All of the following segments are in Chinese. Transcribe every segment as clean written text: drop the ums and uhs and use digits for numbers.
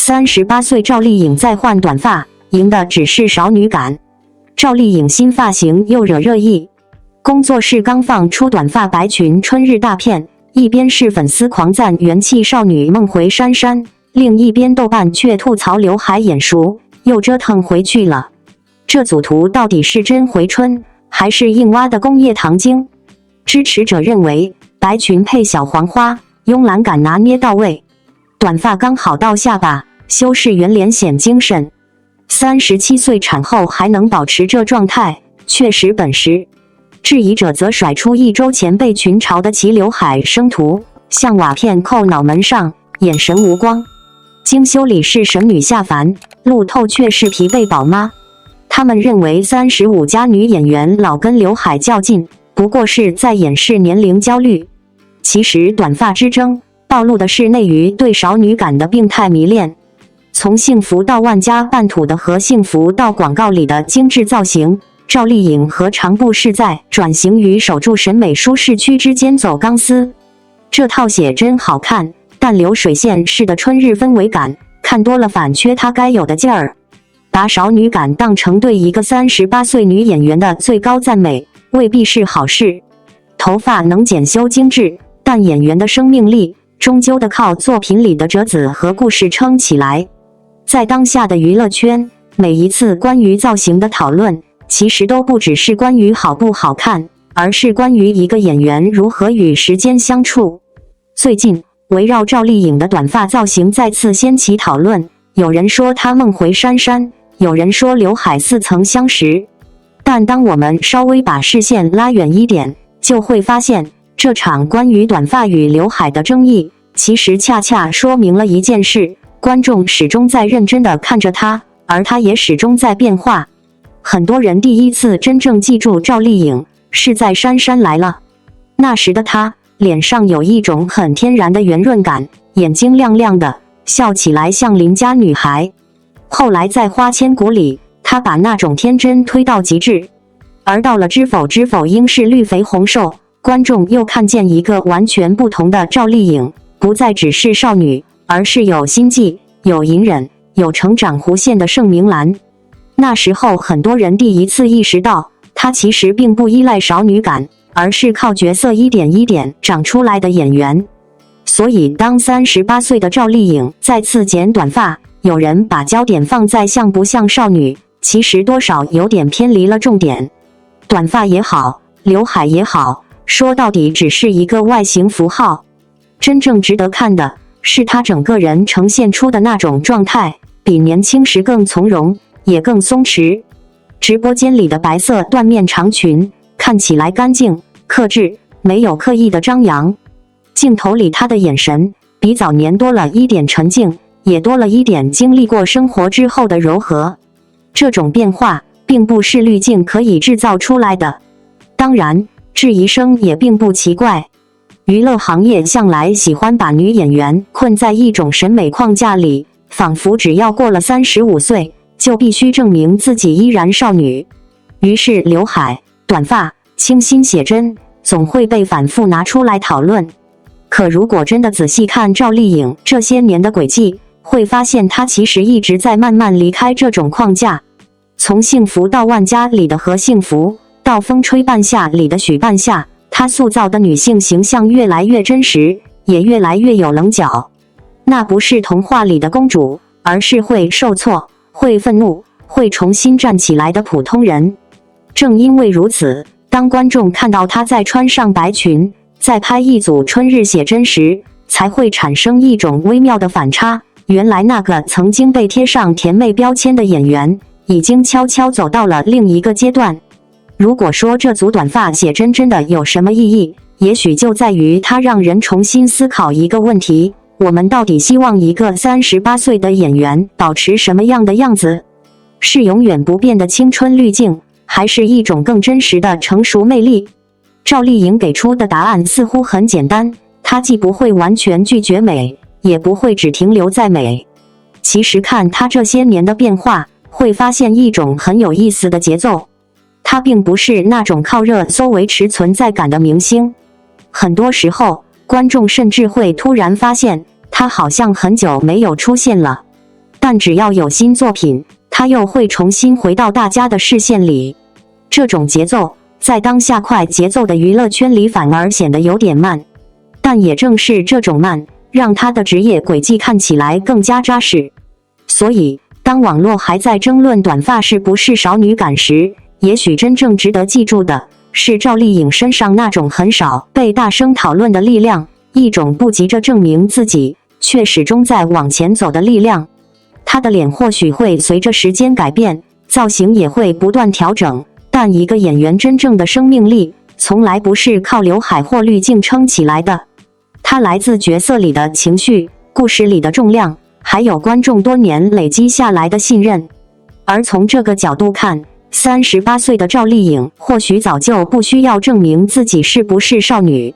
38岁赵丽颖再换短发，赢的只是少女感。赵丽颖新发型又惹热议，工作室刚放出短发白裙春日大片，一边是粉丝狂赞元气少女梦回姗姗，另一边豆瓣却吐槽刘海眼熟，又折腾回去了。这组图到底是真回春，还是硬挖的工业糖精？支持者认为，白裙配小黄花，慵懒感拿捏到位，短发刚好到下巴，修饰圆脸显精神。37岁产后还能保持这状态，确实本事。质疑者则甩出1周前被群嘲的齐刘海生图，像瓦片扣脑门上，眼神无光。经修理是神女下凡，路透却是疲惫宝妈。他们认为35+女演员老跟刘海较劲，不过是在掩饰年龄焦虑。其实短发之争暴露的是内娱对少女感的病态迷恋。从幸福到万家半土的和幸福到广告里的精致造型，赵丽颖何尝不是在转型与守住审美舒适区之间走钢丝？这套写真好看，但流水线式的春日氛围感，看多了反缺它该有的劲儿。把少女感当成对一个38岁女演员的最高赞美，未必是好事。头发能检修精致，但演员的生命力终究得靠作品里的折子和故事撑起来。在当下的娱乐圈，每一次关于造型的讨论，其实都不只是关于好不好看，而是关于一个演员如何与时间相处。最近，围绕赵丽颖的短发造型再次掀起讨论，有人说她梦回姗姗，有人说刘海似曾相识。但当我们稍微把视线拉远一点，就会发现，这场关于短发与刘海的争议，其实恰恰说明了一件事：观众始终在认真地看着她，而她也始终在变化。很多人第一次真正记住赵丽颖，是在《姗姗来了》。那时的她，脸上有一种很天然的圆润感，眼睛亮亮的，笑起来像邻家女孩。后来在《花千骨》里，她把那种天真推到极致。而到了《知否知否应是绿肥红瘦》，观众又看见一个完全不同的赵丽颖，不再只是少女，而是有心计、有隐忍、有成长弧线的盛明兰。那时候很多人第一次意识到，她其实并不依赖少女感，而是靠角色一点一点长出来的演员。所以当38岁的赵丽颖再次剪短发，有人把焦点放在像不像少女，其实多少有点偏离了重点。短发也好，刘海也好，说到底只是一个外形符号。真正值得看的是她整个人呈现出的那种状态，比年轻时更从容，也更松弛。直播间里的白色缎面长裙看起来干净克制，没有刻意的张扬。镜头里她的眼神比早年多了一点沉静，也多了一点经历过生活之后的柔和。这种变化并不是滤镜可以制造出来的。当然，质疑声也并不奇怪。娱乐行业向来喜欢把女演员困在一种审美框架里，仿佛只要过了35岁，就必须证明自己依然少女。于是刘海、短发、清新写真总会被反复拿出来讨论。可如果真的仔细看赵丽颖这些年的轨迹，会发现她其实一直在慢慢离开这种框架。从幸福到万家里的何幸福，到风吹半夏里的许半夏，她塑造的女性形象越来越真实，也越来越有棱角。那不是童话里的公主，而是会受挫、会愤怒、会重新站起来的普通人。正因为如此，当观众看到她再穿上白裙，再拍一组春日写真时，才会产生一种微妙的反差。原来那个曾经被贴上甜妹标签的演员，已经悄悄走到了另一个阶段。如果说这组短发写真真的有什么意义，也许就在于它让人重新思考一个问题：我们到底希望一个38岁的演员保持什么样的样子？是永远不变的青春滤镜，还是一种更真实的成熟魅力？赵丽颖给出的答案似乎很简单，她既不会完全拒绝美，也不会只停留在美。其实看她这些年的变化，会发现一种很有意思的节奏。她并不是那种靠热搜维持存在感的明星，很多时候观众甚至会突然发现她好像很久没有出现了。但只要有新作品，他又会重新回到大家的视线里。这种节奏在当下快节奏的娱乐圈里反而显得有点慢，但也正是这种慢，让他的职业轨迹看起来更加扎实。所以当网络还在争论短发是不是少女感时，也许真正值得记住的是赵丽颖身上那种很少被大声讨论的力量，一种不急着证明自己，却始终在往前走的力量。她的脸或许会随着时间改变，造型也会不断调整，但一个演员真正的生命力，从来不是靠刘海或滤镜撑起来的。它来自角色里的情绪，故事里的重量，还有观众多年累积下来的信任。而从这个角度看，38岁的赵丽颖或许早就不需要证明自己是不是少女，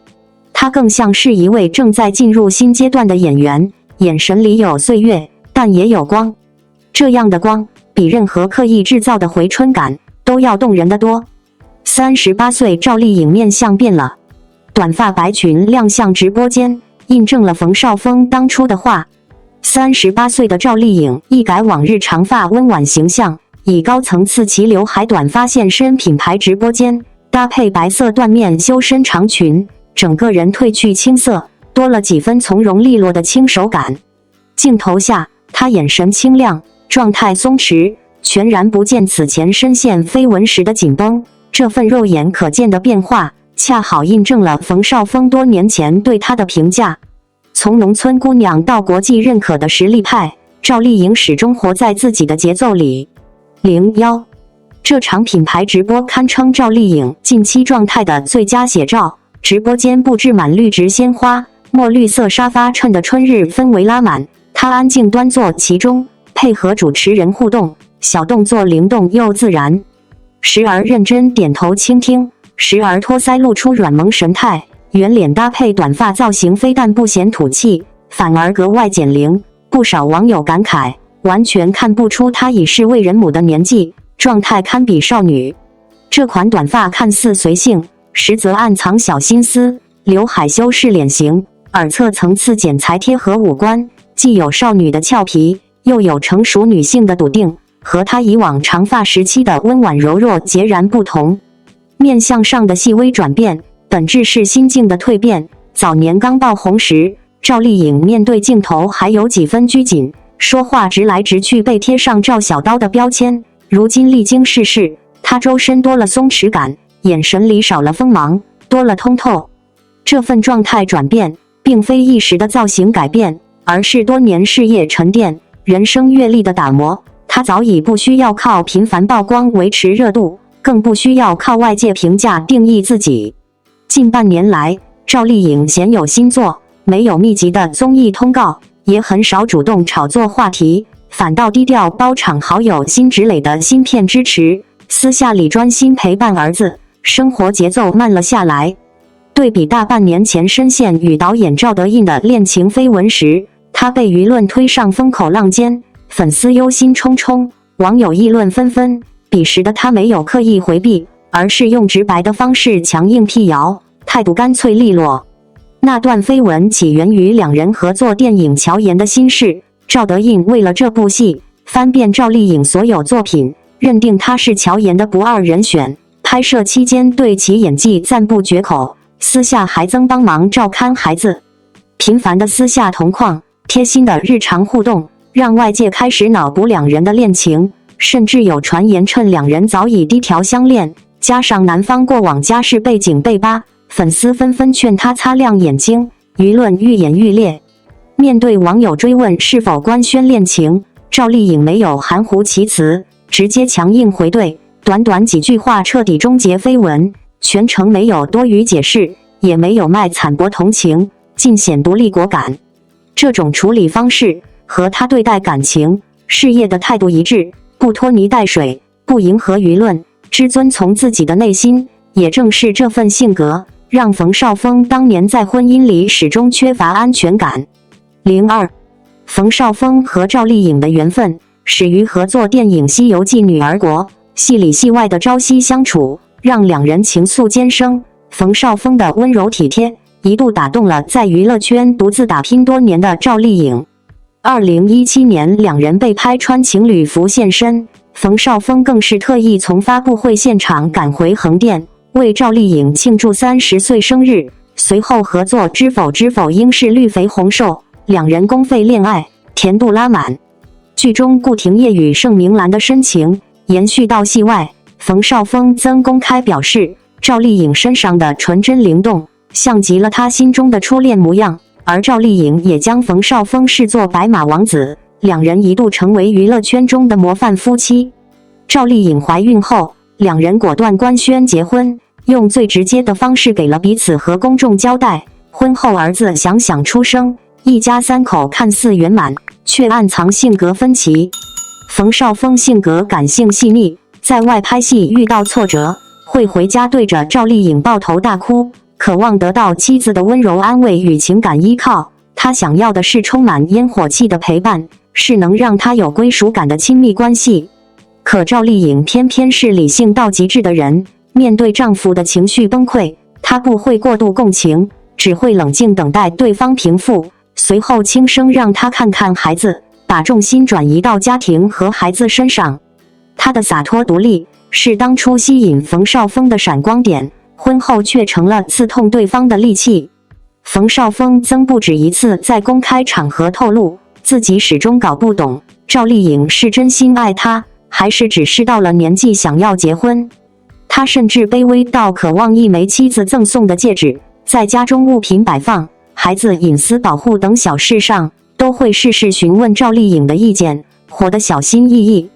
她更像是一位正在进入新阶段的演员，眼神里有岁月，但也有光。这样的光，比任何刻意制造的回春感都要动人得多。38岁赵丽颖面相变了，短发白裙亮相直播间，印证了冯绍峰当初的话。38岁的赵丽颖一改往日长发温婉形象，以高层次齐刘海短发现身品牌直播间，搭配白色缎面修身长裙，整个人褪去青涩，多了几分从容利落的轻手感。镜头下，她眼神清亮，状态松弛，全然不见此前深陷绯闻时的紧绷。这份肉眼可见的变化，恰好印证了冯绍峰多年前对她的评价。从农村姑娘到国际认可的实力派，赵丽颖始终活在自己的节奏里。01这场品牌直播堪称赵丽颖近期状态的最佳写照，直播间布置满绿植鲜花，墨绿色沙发衬得春日氛围拉满，她安静端坐其中，配合主持人互动，小动作灵动又自然，时而认真点头倾听，时而托腮露出软萌神态，圆脸搭配短发造型非但不显土气，反而格外减龄。不少网友感慨，完全看不出她已是为人母的年纪，状态堪比少女。这款短发看似随性，实则暗藏小心思，刘海修饰脸型，耳侧层次剪裁贴合五官，既有少女的俏皮，又有成熟女性的笃定，和她以往长发时期的温婉柔弱截然不同。面相上的细微转变，本质是心境的蜕变。早年刚爆红时，赵丽颖面对镜头还有几分拘谨，说话直来直去，被贴上赵小刀的标签。如今历经世事，她周身多了松弛感，眼神里少了锋芒，多了通透。这份状态转变，并非一时的造型改变，而是多年事业沉淀、人生阅历的打磨。她早已不需要靠频繁曝光维持热度，更不需要靠外界评价定义自己。近半年来，赵丽颖鲜有新作，没有密集的综艺通告，也很少主动炒作话题，反倒低调包场好友辛芷蕾的新片支持，私下里专心陪伴儿子，生活节奏慢了下来。对比大半年前深陷与导演赵德胤的恋情绯闻时，她被舆论推上风口浪尖，粉丝忧心忡忡，网友议论纷纷。彼时的她没有刻意回避，而是用直白的方式强硬辟谣，态度干脆利落。那段绯闻起源于两人合作电影《乔岩的心事》，赵德胤为了这部戏翻遍赵丽颖所有作品，认定她是乔岩的不二人选。拍摄期间对其演技赞不绝口，私下还曾帮忙照看孩子。频繁的私下同框，贴心的日常互动，让外界开始脑补两人的恋情，甚至有传言称两人早已低调相恋。加上男方过往家世背景被扒，粉丝纷纷劝他擦亮眼睛，舆论愈演愈烈。面对网友追问是否官宣恋情，赵丽颖没有含糊其辞，直接强硬回怼，短短几句话彻底终结绯闻，全程没有多余解释，也没有卖惨薄同情，尽显独立果敢。这种处理方式和他对待感情、事业的态度一致，不拖泥带水，不迎合舆论，只遵从自己的内心。也正是这份性格，让冯绍峰当年在婚姻里始终缺乏安全感。02冯绍峰和赵丽颖的缘分始于合作电影《西游记女儿国》，戏里戏外的朝夕相处，让两人情愫渐生。冯绍峰的温柔体贴一度打动了在娱乐圈独自打拼多年的赵丽颖。2017年，两人被拍穿情侣服现身，冯绍峰更是特意从发布会现场赶回横店，为赵丽颖庆祝30岁生日。随后合作《知否知否应是绿肥红瘦》，两人公费恋爱，甜度拉满。剧中顾廷烨与盛明兰的深情延续到戏外，冯绍峰曾公开表示，赵丽颖身上的纯真灵动，像极了他心中的初恋模样，而赵丽颖也将冯绍峰视作白马王子，两人一度成为娱乐圈中的模范夫妻。赵丽颖怀孕后，两人果断官宣结婚，用最直接的方式给了彼此和公众交代。婚后儿子想想出生，一家三口看似圆满，却暗藏性格分歧。冯绍峰性格感性细腻，在外拍戏遇到挫折，会回家对着赵丽颖抱头大哭，渴望得到妻子的温柔安慰与情感依靠。他想要的是充满烟火气的陪伴，是能让他有归属感的亲密关系。可赵丽颖偏偏是理性到极致的人，面对丈夫的情绪崩溃，她不会过度共情，只会冷静等待对方平复，随后轻声让他看看孩子，把重心转移到家庭和孩子身上。她的洒脱独立是当初吸引冯绍峰的闪光点，婚后却成了刺痛对方的利器。冯绍峰曾不止一次在公开场合透露，自己始终搞不懂赵丽颖是真心爱他，还是只是到了年纪想要结婚。他甚至卑微到渴望一枚妻子赠送的戒指，在家中物品摆放、孩子隐私保护等小事上，都会事事询问赵丽颖的意见，活得小心翼翼。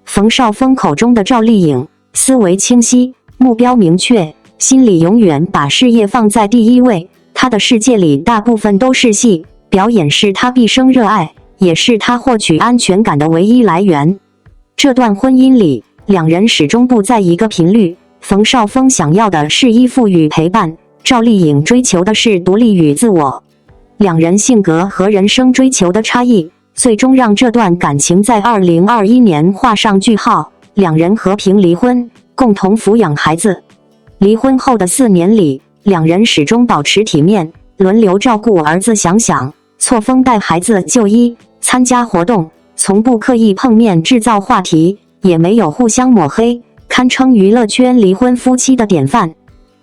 冯绍峰口中的赵丽颖，思维清晰，目标明确，心里永远把事业放在第一位。他的世界里大部分都是戏，表演是他毕生热爱，也是他获取安全感的唯一来源。这段婚姻里，两人始终不在一个频率。冯绍峰想要的是依附与陪伴，赵丽颖追求的是独立与自我。两人性格和人生追求的差异，最终让这段感情在2021年画上句号。两人和平离婚，共同抚养孩子。离婚后的4年里，两人始终保持体面，轮流照顾儿子想想，错峰带孩子就医、参加活动，从不刻意碰面制造话题，也没有互相抹黑，堪称娱乐圈离婚夫妻的典范。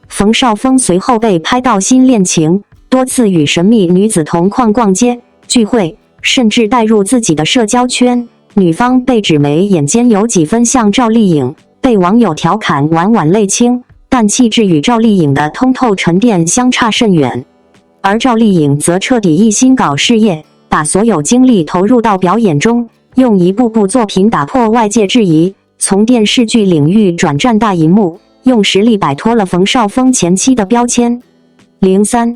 冯绍峰随后被拍到新恋情，多次与神秘女子同框逛街、聚会，甚至带入自己的社交圈。女方被指眉眼间有几分像赵丽颖，被网友调侃晚晚泪清，但气质与赵丽颖的通透沉淀相差甚远。而赵丽颖则彻底一心搞事业，把所有精力投入到表演中，用一部部作品打破外界质疑，从电视剧领域转战大银幕，用实力摆脱了冯绍峰前妻的标签。03，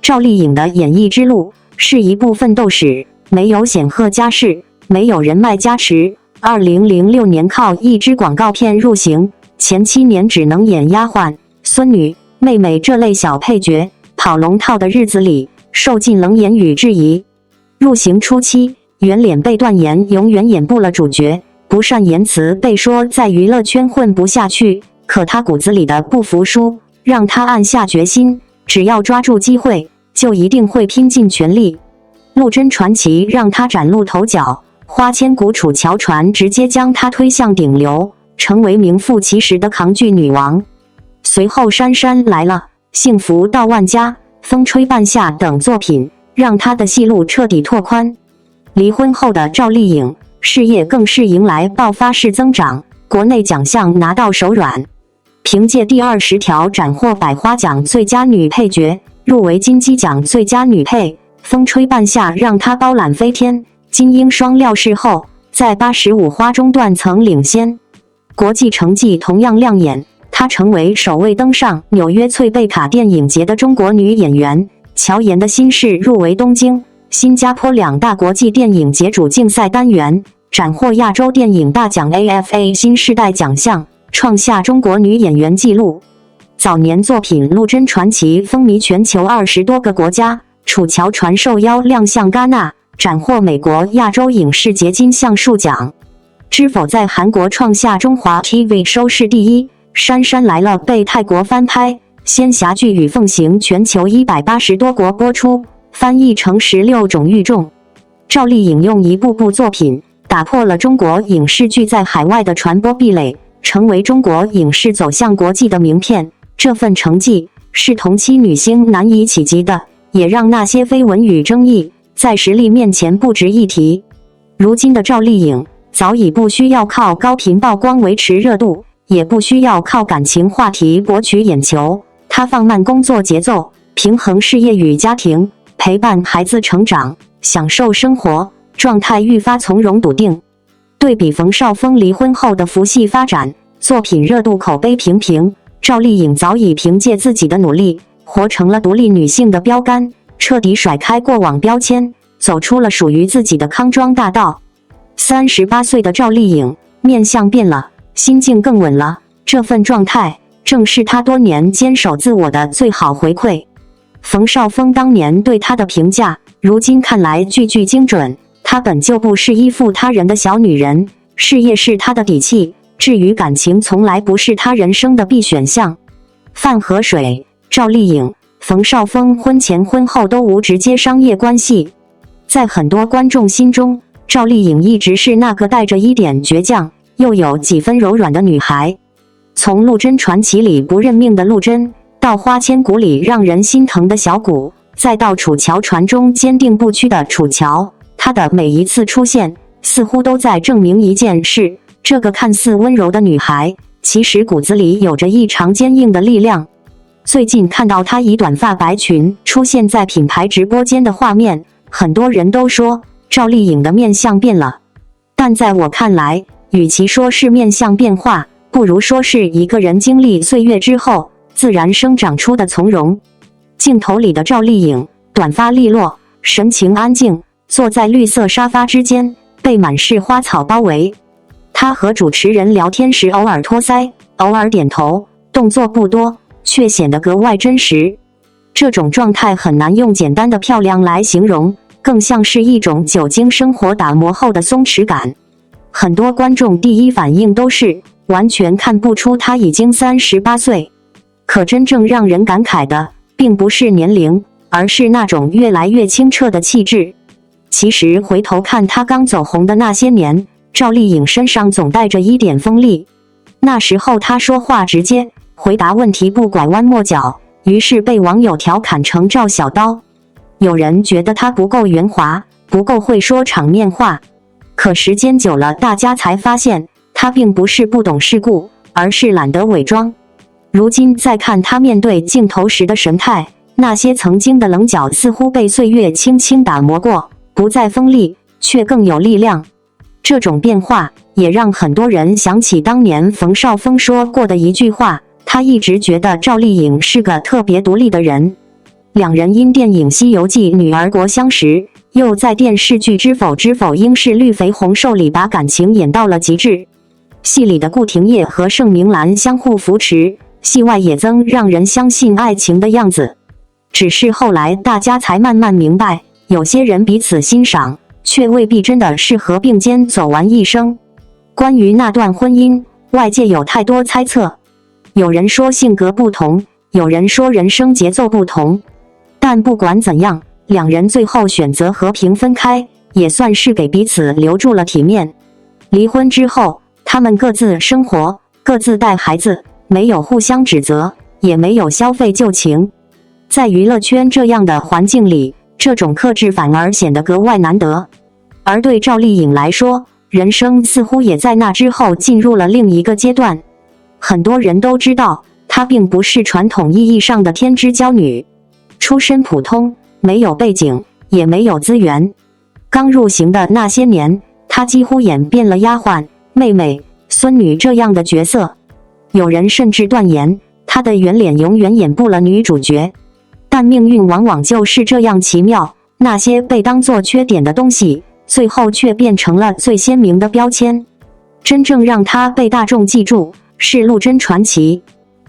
赵丽颖的演艺之路是一部奋斗史，没有显赫家世，没有人脉加持。2006年靠一支广告片入行，前7年只能演丫鬟、孙女、妹妹这类小配角，跑龙套的日子里受尽冷眼与质疑。入行初期，圆脸被断言永远演不了主角，不善言辞被说在娱乐圈混不下去，可他骨子里的不服输让他暗下决心，只要抓住机会，就一定会拼尽全力。陆贞传奇让他崭露头角，花千骨楚乔传直接将他推向顶流，成为名副其实的扛剧女王。随后姗姗来了、幸福到万家、风吹半夏等作品，让他的戏路彻底拓宽。离婚后的赵丽颖事业更是迎来爆发式增长，国内奖项拿到手软。凭借第20条斩获百花奖最佳女配角，入围金鸡奖最佳女配。风吹半夏让她包揽飞天、金鹰双料视后，在85花中段曾领先。国际成绩同样亮眼，她成为首位登上纽约翠贝卡电影节的中国女演员。乔妍的心事入围东京、新加坡2大国际电影节主竞赛单元，斩获亚洲电影大奖 AFA 新世代奖项，创下中国女演员纪录。早年作品《陆贞传奇》风靡全球20多个国家，楚乔传受邀亮相戛纳，斩获美国亚洲影视节金像数奖。知否在韩国创下中华 TV 收视第一，姗姗来了被泰国翻拍，仙侠剧与奉行全球180多国播出，翻译成16种语种。赵丽颖用一部部作品打破了中国影视剧在海外的传播壁垒，成为中国影视走向国际的名片。这份成绩是同期女星难以企及的，也让那些绯闻与争议在实力面前不值一提。如今的赵丽颖早已不需要靠高频曝光维持热度，也不需要靠感情话题博取眼球。她放慢工作节奏，平衡事业与家庭，陪伴孩子成长，享受生活，状态愈发从容笃定。对比冯绍峰离婚后的佛系发展，作品热度口碑平平，赵丽颖早已凭借自己的努力，活成了独立女性的标杆，彻底甩开过往标签，走出了属于自己的康庄大道。38岁的赵丽颖，面相变了，心境更稳了，这份状态正是她多年坚守自我的最好回馈。冯绍峰当年对她的评价，如今看来句句精准。她本就不是依附他人的小女人，事业是她的底气，至于感情从来不是她人生的必选项。饭和水，赵丽颖、冯绍峰婚前婚后都无直接商业关系。在很多观众心中，赵丽颖一直是那个带着一点倔强，又有几分柔软的女孩。从《陆贞传奇》里不认命的陆贞，到《花千骨》里让人心疼的小骨，再到《楚乔传》中坚定不屈的楚乔，她的每一次出现，似乎都在证明一件事：这个看似温柔的女孩，其实骨子里有着异常坚硬的力量。最近看到她以短发白裙出现在品牌直播间的画面，很多人都说赵丽颖的面相变了。但在我看来，与其说是面相变化，不如说是一个人经历岁月之后自然生长出的从容。镜头里的赵丽颖，短发利落，神情安静，坐在绿色沙发之间，被满是花草包围。她和主持人聊天时偶尔托腮，偶尔点头，动作不多，却显得格外真实。这种状态很难用简单的漂亮来形容，更像是一种久经生活打磨后的松弛感。很多观众第一反应都是完全看不出她已经38岁。可真正让人感慨的，并不是年龄，而是那种越来越清澈的气质。其实回头看她刚走红的那些年，赵丽颖身上总带着一点锋利。那时候她说话直接，回答问题不拐弯抹角，于是被网友调侃成赵小刀。有人觉得她不够圆滑，不够会说场面话。可时间久了，大家才发现，她并不是不懂世故，而是懒得伪装。如今再看她面对镜头时的神态，那些曾经的棱角似乎被岁月轻轻打磨过，不再锋利，却更有力量。这种变化也让很多人想起当年冯绍峰说过的一句话，他一直觉得赵丽颖是个特别独立的人。两人因电影《西游记》女儿国相识，又在电视剧《知否知否应是绿肥红瘦》里把感情演到了极致。戏里的顾廷烨和盛明兰相互扶持，戏外也曾让人相信爱情的样子。只是后来大家才慢慢明白，有些人彼此欣赏，却未必真的适合并肩走完一生。关于那段婚姻，外界有太多猜测，有人说性格不同，有人说人生节奏不同。但不管怎样，两人最后选择和平分开，也算是给彼此留住了体面。离婚之后，他们各自生活，各自带孩子，没有互相指责，也没有消费旧情。在娱乐圈这样的环境里，这种克制反而显得格外难得。而对赵丽颖来说，人生似乎也在那之后进入了另一个阶段。很多人都知道，她并不是传统意义上的天之娇女，出身普通，没有背景，也没有资源。刚入行的那些年，她几乎演遍了丫鬟、妹妹、孙女这样的角色。有人甚至断言，她的圆脸永远演不了女主角。但命运往往就是这样奇妙，那些被当作缺点的东西，最后却变成了最鲜明的标签。真正让她被大众记住，是《陆贞传奇》。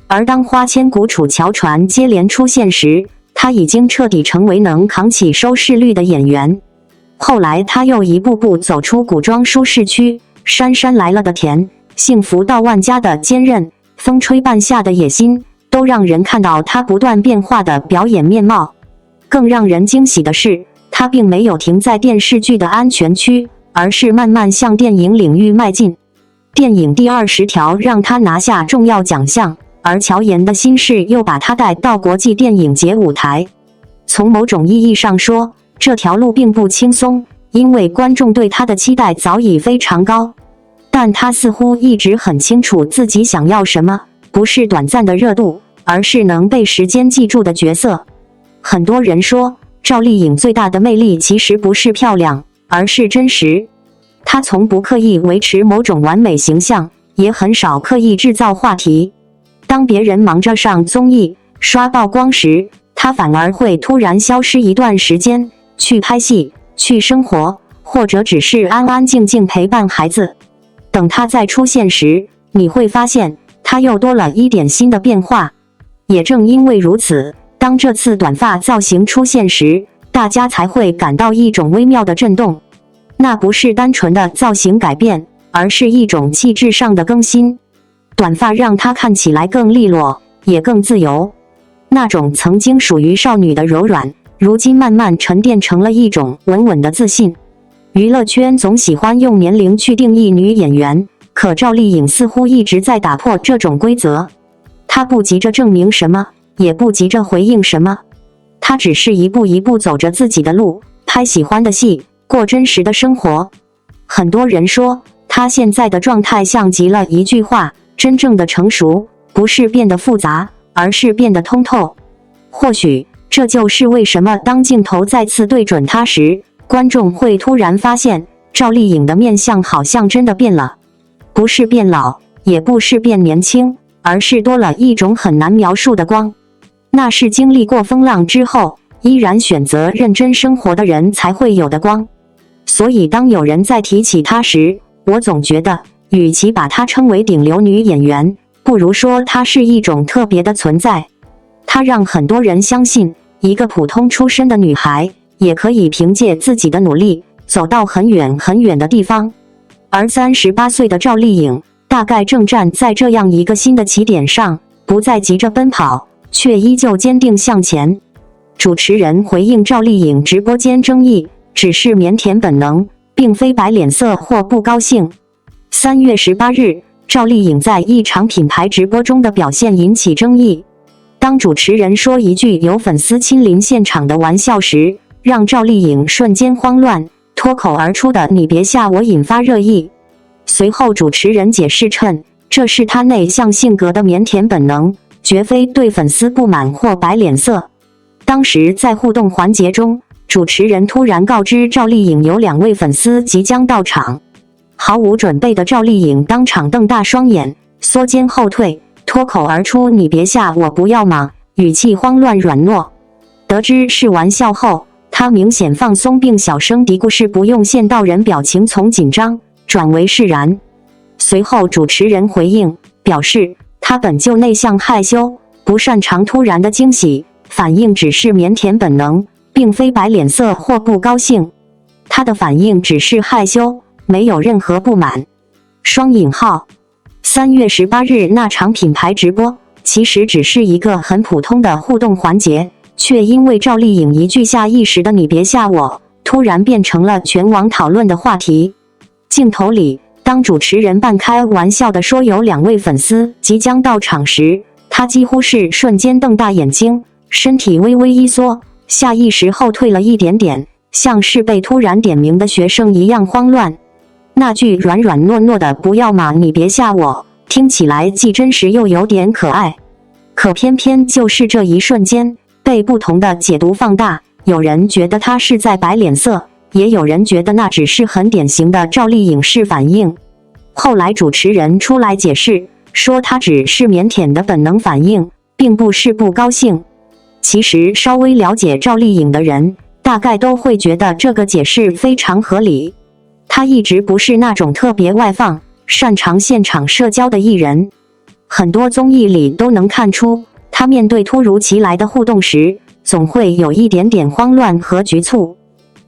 而当《花千骨》《楚乔传》接连出现时，她已经彻底成为能扛起收视率的演员。后来她又一步步走出古装舒适区，姗姗来了的甜，幸福到万家的坚韧，风吹半夏的野心，都让人看到她不断变化的表演面貌。更让人惊喜的是，她他并没有停在电视剧的安全区，而是慢慢向电影领域迈进。电影第20条让他拿下重要奖项，而乔妍的心事又把他带到国际电影节舞台。从某种意义上说，这条路并不轻松，因为观众对他的期待早已非常高。但他似乎一直很清楚自己想要什么，不是短暂的热度，而是能被时间记住的角色。很多人说，赵丽颖最大的魅力其实不是漂亮，而是真实。她从不刻意维持某种完美形象，也很少刻意制造话题。当别人忙着上综艺、刷曝光时，她反而会突然消失一段时间，去拍戏，去生活，或者只是安安静静陪伴孩子。等她再出现时，你会发现她又多了一点新的变化。也正因为如此，当这次短发造型出现时，大家才会感到一种微妙的震动。那不是单纯的造型改变，而是一种气质上的更新。短发让她看起来更利落，也更自由。那种曾经属于少女的柔软，如今慢慢沉淀成了一种稳稳的自信。娱乐圈总喜欢用年龄去定义女演员，可赵丽颖似乎一直在打破这种规则。她不急着证明什么，也不急着回应什么，她只是一步一步走着自己的路，拍喜欢的戏，过真实的生活。很多人说，她现在的状态像极了一句话：真正的成熟，不是变得复杂，而是变得通透。或许，这就是为什么当镜头再次对准她时，观众会突然发现，赵丽颖的面相好像真的变了。不是变老，也不是变年轻，而是多了一种很难描述的光。那是经历过风浪之后，依然选择认真生活的人才会有的光。所以当有人在提起她时，我总觉得，与其把她称为顶流女演员，不如说她是一种特别的存在。她让很多人相信，一个普通出身的女孩，也可以凭借自己的努力，走到很远很远的地方。而38岁的赵丽颖，大概正站在这样一个新的起点上，不再急着奔跑，却依旧坚定向前。主持人回应赵丽颖直播间争议，只是腼腆本能，并非摆脸色或不高兴。3月18日，赵丽颖在一场品牌直播中的表现引起争议。当主持人说一句有粉丝亲临现场的玩笑时，让赵丽颖瞬间慌乱，脱口而出的"你别吓我"引发热议。随后主持人解释称，这是她内向性格的腼腆本能，绝非对粉丝不满或摆脸色。当时在互动环节中，主持人突然告知赵丽颖有2位粉丝即将到场。毫无准备的赵丽颖当场瞪大双眼，缩肩后退，脱口而出"你别吓我不要吗"，语气慌乱软糯。得知是玩笑后，她明显放松，并小声嘀咕是不用现到人，表情从紧张转为释然。随后主持人回应表示，她本就内向害羞，不擅长突然的惊喜，反应只是腼腆本能，并非摆脸色或不高兴。她的反应只是害羞，没有任何不满。双引号。3月18日那场品牌直播，其实只是一个很普通的互动环节，却因为赵丽颖一句下意识的"你别吓我"，突然变成了全网讨论的话题。镜头里，当主持人半开玩笑地说有2位粉丝即将到场时，她几乎是瞬间瞪大眼睛，身体微微一缩，下意识后退了一点点，像是被突然点名的学生一样慌乱。那句软软糯糯的"不要嘛，你别吓我"，听起来既真实又有点可爱。可偏偏就是这一瞬间，被不同的解读放大，有人觉得他是在摆脸色，也有人觉得那只是很典型的赵丽颖式反应。后来主持人出来解释，说他只是腼腆的本能反应，并不是不高兴。其实稍微了解赵丽颖的人，大概都会觉得这个解释非常合理。她一直不是那种特别外放、擅长现场社交的艺人。很多综艺里都能看出，她面对突如其来的互动时，总会有一点点慌乱和局促。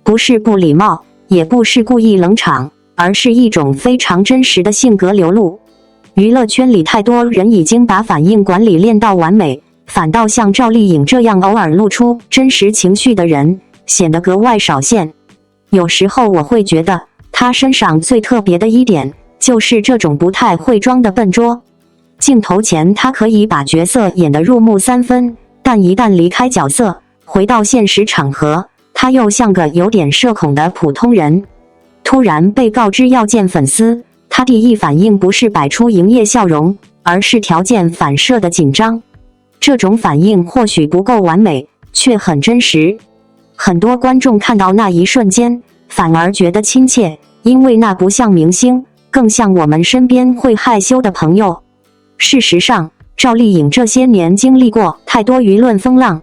不是不礼貌，也不是故意冷场，而是一种非常真实的性格流露。娱乐圈里太多人已经把反应管理练到完美，反倒像赵丽颖这样偶尔露出真实情绪的人，显得格外少见。有时候我会觉得，他身上最特别的一点，就是这种不太会装的笨拙。镜头前他可以把角色演得入木三分，但一旦离开角色，回到现实场合，他又像个有点社恐的普通人。突然被告知要见粉丝，他第一反应不是摆出营业笑容，而是条件反射的紧张。这种反应或许不够完美，却很真实。很多观众看到那一瞬间，反而觉得亲切，因为那不像明星，更像我们身边会害羞的朋友。事实上，赵丽颖这些年经历过太多舆论风浪，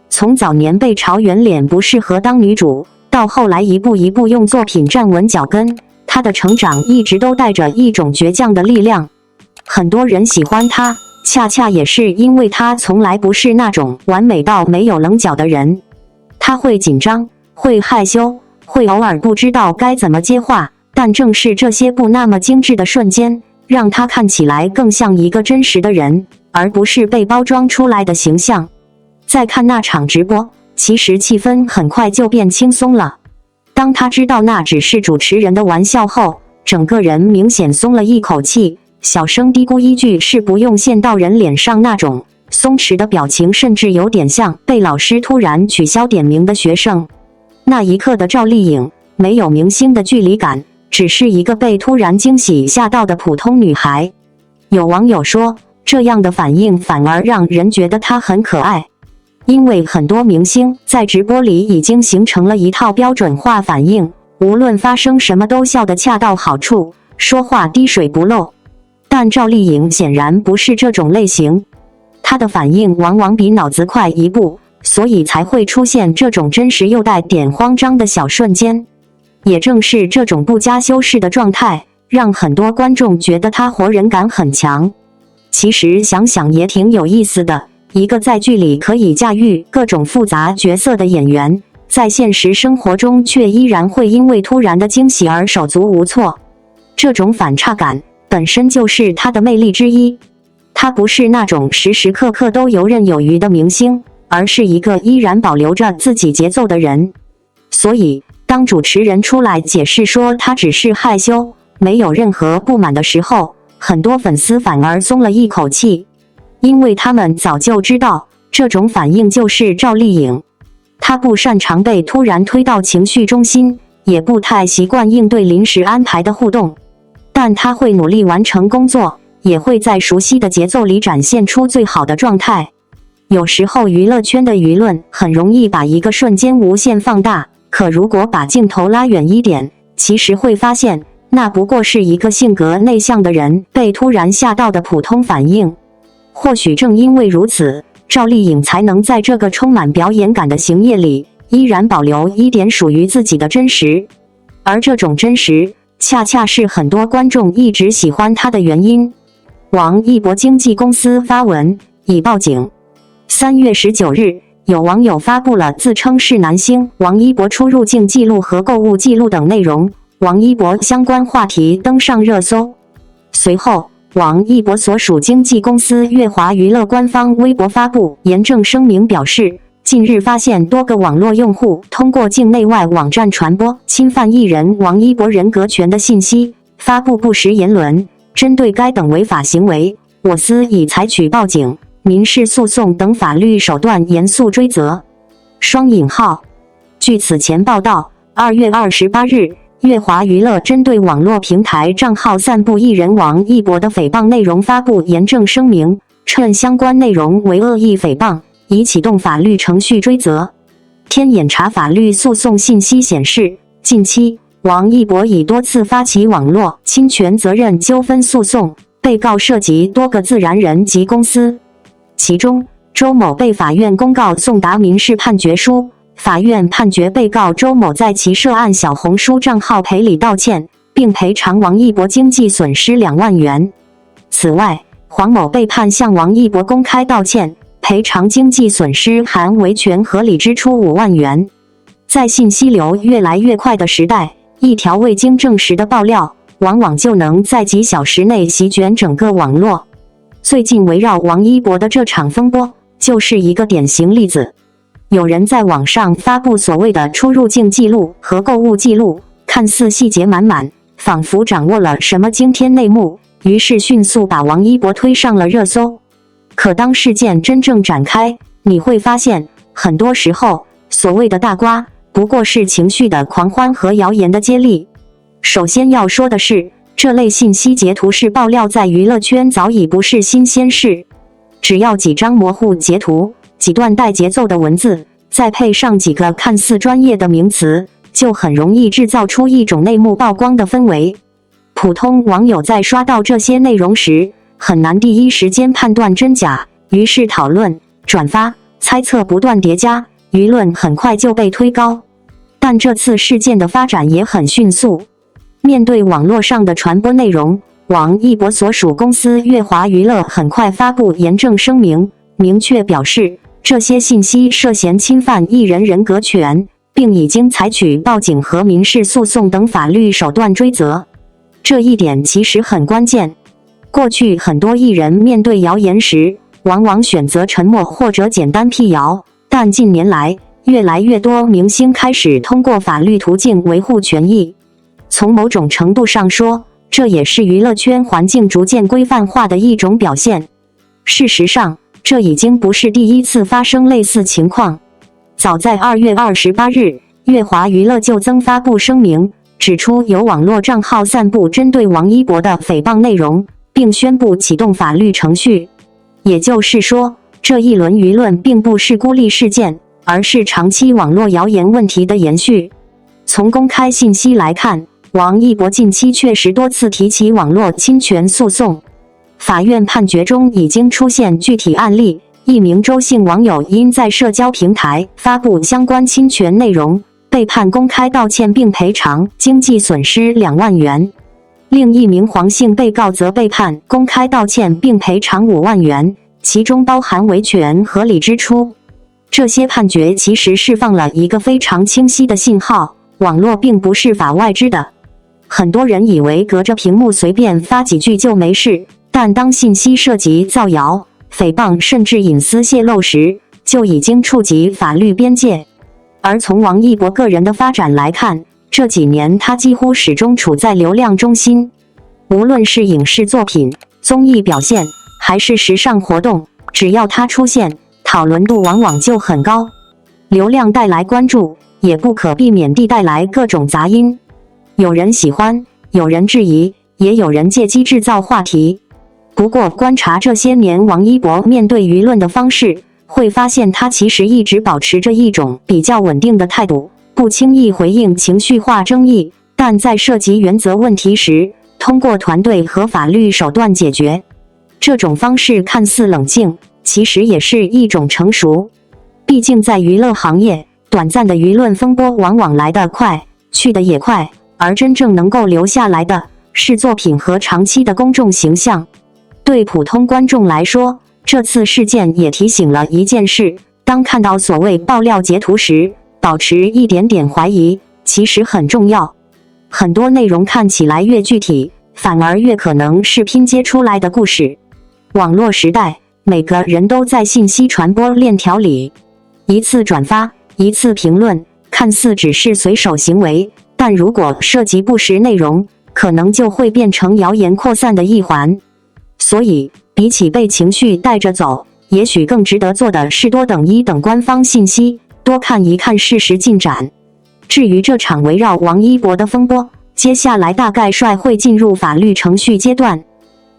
从早年被嘲圆脸不适合当女主，到后来一步一步用作品站稳脚跟，她的成长一直都带着一种倔强的力量。很多人喜欢她，恰恰也是因为她从来不是那种完美到没有棱角的人。她会紧张，会害羞，会偶尔不知道该怎么接话，但正是这些不那么精致的瞬间，让她看起来更像一个真实的人，而不是被包装出来的形象。在看那场直播，其实气氛很快就变轻松了。当她知道那只是主持人的玩笑后，整个人明显松了一口气，小声嘀咕一句是不用现到人脸上那种松弛的表情，甚至有点像被老师突然取消点名的学生。那一刻的赵丽颖没有明星的距离感，只是一个被突然惊喜吓到的普通女孩。有网友说，这样的反应反而让人觉得她很可爱，因为很多明星在直播里已经形成了一套标准化反应，无论发生什么都笑得恰到好处，说话滴水不漏。但赵丽颖显然不是这种类型，她的反应往往比脑子快一步，所以才会出现这种真实又带点慌张的小瞬间。也正是这种不加修饰的状态，让很多观众觉得她活人感很强。其实想想也挺有意思的，一个在剧里可以驾驭各种复杂角色的演员，在现实生活中却依然会因为突然的惊喜而手足无措。这种反差感本身就是她的魅力之一。她不是那种时时刻刻都游刃有余的明星，而是一个依然保留着自己节奏的人。所以当主持人出来解释说她只是害羞，没有任何不满的时候，很多粉丝反而松了一口气，因为他们早就知道这种反应就是赵丽颖。她不擅长被突然推到情绪中心，也不太习惯应对临时安排的互动，但她会努力完成工作，也会在熟悉的节奏里展现出最好的状态。有时候娱乐圈的舆论很容易把一个瞬间无限放大，可如果把镜头拉远一点，其实会发现那不过是一个性格内向的人被突然吓到的普通反应。或许正因为如此，赵丽颖才能在这个充满表演感的行业里，依然保留一点属于自己的真实。而这种真实，恰恰是很多观众一直喜欢她的原因。王一博经纪公司发文已报警。3月19日，有网友发布了自称是男星王一博出入境记录和购物记录等内容，王一博相关话题登上热搜。随后，王一博所属经纪公司乐华娱乐官方微博发布严正声明，表示近日发现多个网络用户通过境内外网站传播侵犯艺人王一博人格权的信息，发布不实言论，针对该等违法行为，我司已采取报警、民事诉讼等法律手段严肃追责。据此前报道，2月28日，乐华娱乐针对网络平台账号散布艺人王一博的诽谤内容发布严正声明，称相关内容为恶意诽谤，已启动法律程序追责。天眼查法律诉讼信息显示，近期王一博已多次发起网络侵权责任纠纷诉讼，被告涉及多个自然人及公司。其中，周某被法院公告送达民事判决书，法院判决被告周某在其涉案小红书账号赔礼道歉，并赔偿王一博经济损失2万元。此外，黄某被判向王一博公开道歉，赔偿经济损失含维权合理支出5万元。在信息流越来越快的时代，一条未经证实的爆料，往往就能在几小时内席卷整个网络。最近围绕王一博的这场风波，就是一个典型例子。有人在网上发布所谓的出入境记录和购物记录，看似细节满满，仿佛掌握了什么惊天内幕，于是迅速把王一博推上了热搜。可当事件真正展开，你会发现，很多时候，所谓的大瓜，不过是情绪的狂欢和谣言的接力。首先要说的是，这类信息截图式爆料在娱乐圈早已不是新鲜事，只要几张模糊截图，几段带节奏的文字，再配上几个看似专业的名词，就很容易制造出一种内幕曝光的氛围。普通网友在刷到这些内容时，很难第一时间判断真假，于是讨论、转发、猜测不断叠加，舆论很快就被推高。但这次事件的发展也很迅速。面对网络上的传播内容，王一博所属公司乐华娱乐很快发布严正声明，明确表示这些信息涉嫌侵犯艺人人格权，并已经采取报警和民事诉讼等法律手段追责。这一点其实很关键。过去很多艺人面对谣言时，往往选择沉默或者简单辟谣，但近年来，越来越多明星开始通过法律途径维护权益。从某种程度上说，这也是娱乐圈环境逐渐规范化的一种表现。事实上，这已经不是第一次发生类似情况。早在2月28日，乐华娱乐就曾发布声明，指出有网络账号散布针对王一博的诽谤内容，并宣布启动法律程序。也就是说，这一轮舆论并不是孤立事件，而是长期网络谣言问题的延续。从公开信息来看，王一博近期确实多次提起网络侵权诉讼。法院判决中已经出现具体案例，一名周姓网友因在社交平台发布相关侵权内容，被判公开道歉并赔偿经济损失2万元。另一名黄姓被告则被判公开道歉并赔偿5万元，其中包含维权合理支出。这些判决其实释放了一个非常清晰的信号，网络并不是法外之的。很多人以为隔着屏幕随便发几句就没事，但当信息涉及造谣、诽谤甚至隐私泄露时，就已经触及法律边界。而从王一博个人的发展来看，这几年他几乎始终处在流量中心。无论是影视作品、综艺表现，还是时尚活动，只要他出现，讨论度往往就很高。流量带来关注，也不可避免地带来各种杂音。有人喜欢，有人质疑，也有人借机制造话题。不过观察这些年王一博面对舆论的方式，会发现他其实一直保持着一种比较稳定的态度，不轻易回应情绪化争议，但在涉及原则问题时，通过团队和法律手段解决。这种方式看似冷静，其实也是一种成熟。毕竟在娱乐行业，短暂的舆论风波往往来得快，去得也快，而真正能够留下来的是作品和长期的公众形象。对普通观众来说，这次事件也提醒了一件事：当看到所谓爆料截图时，保持一点点怀疑，其实很重要。很多内容看起来越具体，反而越可能是拼接出来的故事。网络时代，每个人都在信息传播链条里，一次转发，一次评论，看似只是随手行为，但如果涉及不实内容，可能就会变成谣言扩散的一环。所以，比起被情绪带着走，也许更值得做的是多等一等官方信息，多看一看事实进展。至于这场围绕王一博的风波，接下来大概率会进入法律程序阶段。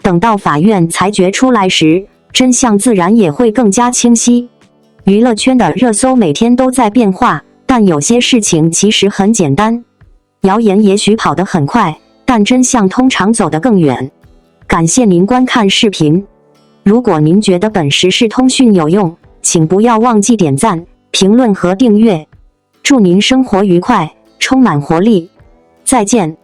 等到法院裁决出来时，真相自然也会更加清晰。娱乐圈的热搜每天都在变化，但有些事情其实很简单。谣言也许跑得很快，但真相通常走得更远。感谢您观看视频。如果您觉得本时事通讯有用，请不要忘记点赞、评论和订阅。祝您生活愉快，充满活力。再见。